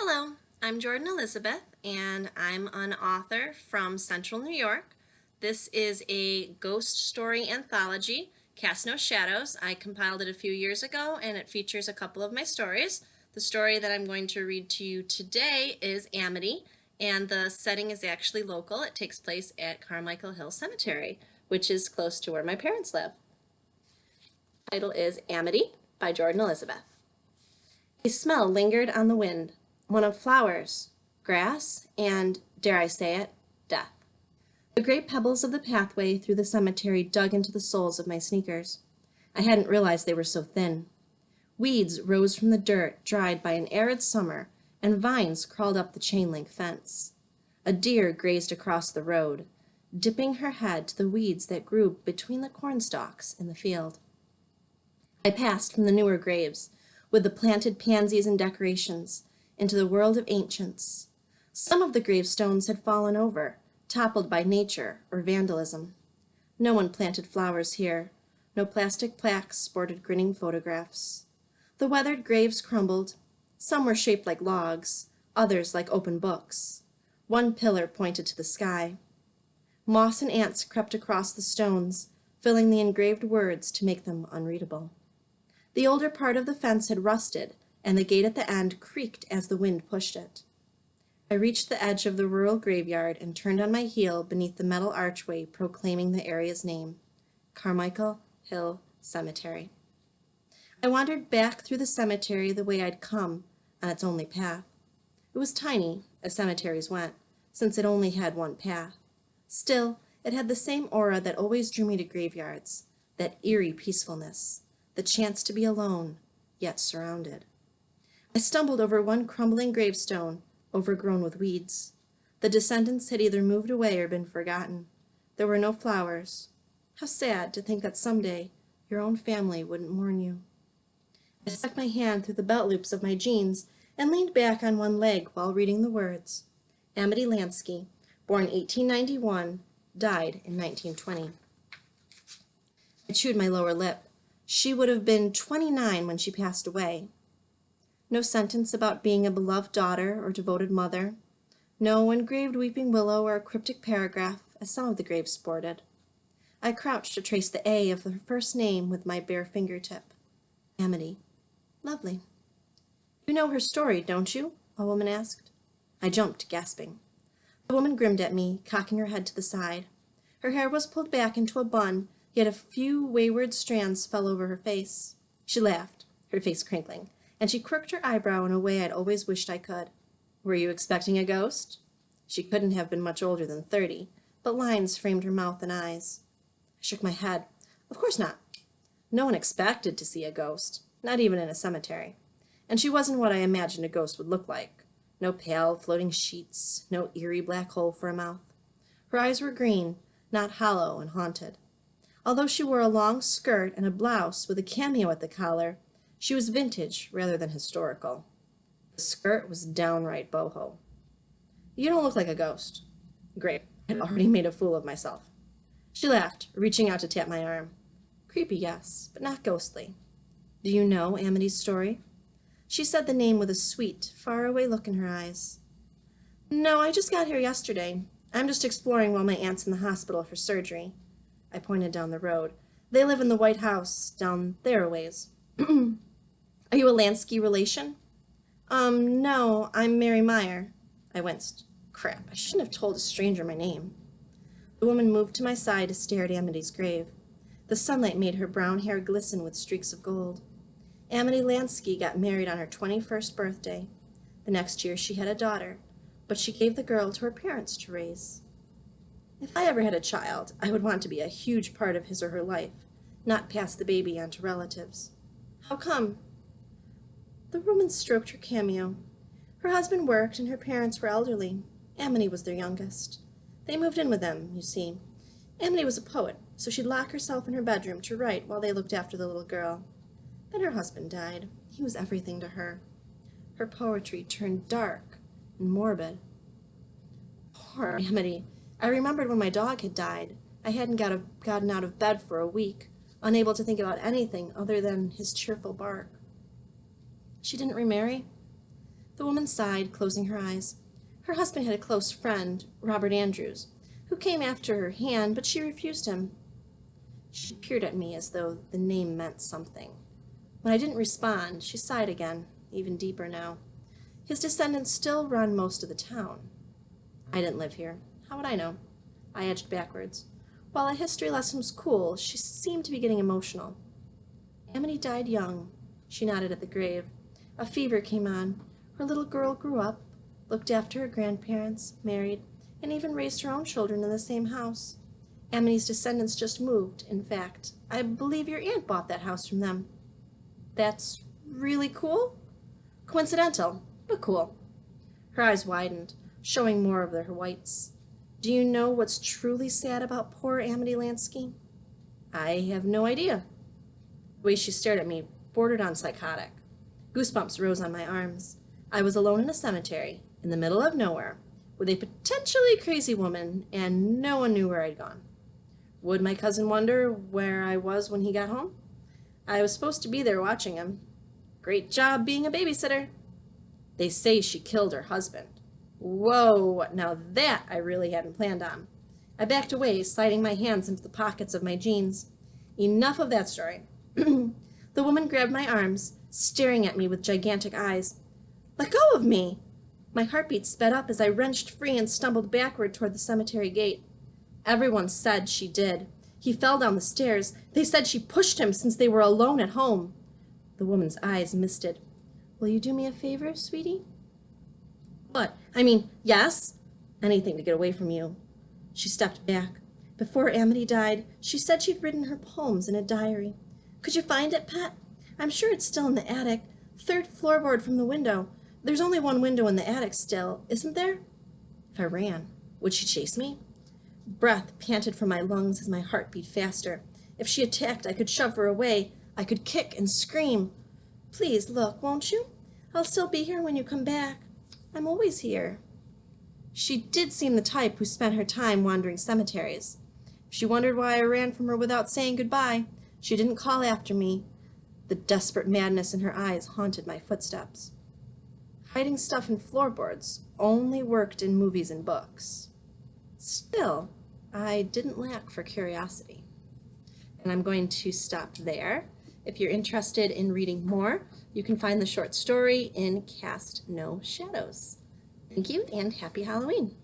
Hello, I'm Jordan Elizabeth, and I'm an author from Central New York. This is a ghost story anthology, Cast No Shadows. I compiled it a few years ago, and it features a couple of my stories. The story that I'm going to read to you today is Amity, and the setting is actually local. It takes place at Carmichael Hill Cemetery, which is close to where my parents live. The title is Amity by Jordan Elizabeth. A smell lingered on the wind, one of flowers, grass, and, dare I say it, death. The great pebbles of the pathway through the cemetery dug into the soles of my sneakers. I hadn't realized they were so thin. Weeds rose from the dirt, dried by an arid summer, and vines crawled up the chain-link fence. A deer grazed across the road, dipping her head to the weeds that grew between the cornstalks in the field. I passed from the newer graves, with the planted pansies and decorations, into the world of ancients. Some of the gravestones had fallen over, toppled by nature or vandalism. No one planted flowers here. No plastic plaques sported grinning photographs. The weathered graves crumbled. Some were shaped like logs, others like open books. One pillar pointed to the sky. Moss and ants crept across the stones, filling the engraved words to make them unreadable. The older part of the fence had rusted, and the gate at the end creaked as the wind pushed it. I reached the edge of the rural graveyard and turned on my heel beneath the metal archway proclaiming the area's name, Carmichael Hill Cemetery. I wandered back through the cemetery the way I'd come, on its only path. It was tiny, as cemeteries went, since it only had one path. Still, it had the same aura that always drew me to graveyards, that eerie peacefulness, the chance to be alone, yet surrounded. I stumbled over one crumbling gravestone, overgrown with weeds. The descendants had either moved away or been forgotten. There were no flowers. How sad to think that someday your own family wouldn't mourn you. I stuck my hand through the belt loops of my jeans and leaned back on one leg while reading the words. Amity Lansky, born 1891, died in 1920. I chewed my lower lip. She would have been 29 when she passed away. No sentence about being a beloved daughter or devoted mother. No engraved weeping willow or a cryptic paragraph, as some of the graves sported. I crouched to trace the A of her first name with my bare fingertip. Amity. Lovely. You know her story, don't you? A woman asked. I jumped, gasping. The woman grinned at me, cocking her head to the side. Her hair was pulled back into a bun, yet a few wayward strands fell over her face. She laughed, her face crinkling, and she quirked her eyebrow in a way I'd always wished I could. Were you expecting a ghost? She couldn't have been much older than 30, but lines framed her mouth and eyes. I shook my head. Of course not. No one expected to see a ghost, not even in a cemetery. And she wasn't what I imagined a ghost would look like. No pale, floating sheets, no eerie black hole for a mouth. Her eyes were green, not hollow and haunted. Although she wore a long skirt and a blouse with a cameo at the collar, she was vintage rather than historical. The skirt was downright boho. You don't look like a ghost. Great, I'd already made a fool of myself. She laughed, reaching out to tap my arm. Creepy, yes, but not ghostly. Do you know Amity's story? She said the name with a sweet, faraway look in her eyes. No, I just got here yesterday. I'm just exploring while my aunt's in the hospital for surgery. I pointed down the road. They live in the White House, down there a ways. Are you a Lansky relation? No, I'm Mary Meyer. I winced. Crap, I shouldn't have told a stranger my name. The woman moved to my side to stare at Amity's grave. The sunlight made her brown hair glisten with streaks of gold. Amity Lansky got married on her 21st birthday. The next year she had a daughter, but she gave the girl to her parents to raise. If I ever had a child, I would want to be a huge part of his or her life, not pass the baby on to relatives. How come? The woman stroked her cameo. Her husband worked and her parents were elderly. Amity was their youngest. They moved in with them, you see. Amity was a poet, so she'd lock herself in her bedroom to write while they looked after the little girl. Then her husband died. He was everything to her. Her poetry turned dark and morbid. Poor Amity. I remembered when my dog had died. I hadn't gotten out of bed for a week, unable to think about anything other than his cheerful bark. She didn't remarry? The woman sighed, closing her eyes. Her husband had a close friend, Robert Andrews, who came after her hand, but she refused him. She peered at me as though the name meant something. When I didn't respond, she sighed again, even deeper now. His descendants still run most of the town. I didn't live here. How would I know? I edged backwards. While a history lesson was cool, she seemed to be getting emotional. Amity died young. She nodded at the grave. A fever came on. Her little girl grew up, looked after her grandparents, married, and even raised her own children in the same house. Amity's descendants just moved. In fact, I believe your aunt bought that house from them. That's really cool? Coincidental, but cool. Her eyes widened, showing more of her whites. Do you know what's truly sad about poor Amity Lansky? I have no idea. The way she stared at me bordered on psychotic. Goosebumps rose on my arms. I was alone in a cemetery, in the middle of nowhere, with a potentially crazy woman, and no one knew where I'd gone. Would my cousin wonder where I was when he got home? I was supposed to be there watching him. Great job being a babysitter. They say she killed her husband. Whoa, now that I really hadn't planned on. I backed away, sliding my hands into the pockets of my jeans. Enough of that story. The woman grabbed my arms, staring at me with gigantic eyes. Let go of me! My heartbeat sped up as I wrenched free and stumbled backward toward the cemetery gate. Everyone said she did. He fell down the stairs. They said she pushed him since they were alone at home. The woman's eyes misted. Will you do me a favor, sweetie? What? Yes. Anything to get away from you. She stepped back. Before Amity died, she said she'd written her poems in a diary. Could you find it, pet? I'm sure it's still in the attic. Third floorboard from the window. There's only one window in the attic still, isn't there? If I ran, would she chase me? Breath panted from my lungs as my heart beat faster. If she attacked, I could shove her away. I could kick and scream. Please look, won't you? I'll still be here when you come back. I'm always here. She did seem the type who spent her time wandering cemeteries. If she wondered why I ran from her without saying goodbye, she didn't call after me. The desperate madness in her eyes haunted my footsteps. Hiding stuff in floorboards only worked in movies and books. Still, I didn't lack for curiosity. And I'm going to stop there. If you're interested in reading more, you can find the short story in Cast No Shadows. Thank you and happy Halloween.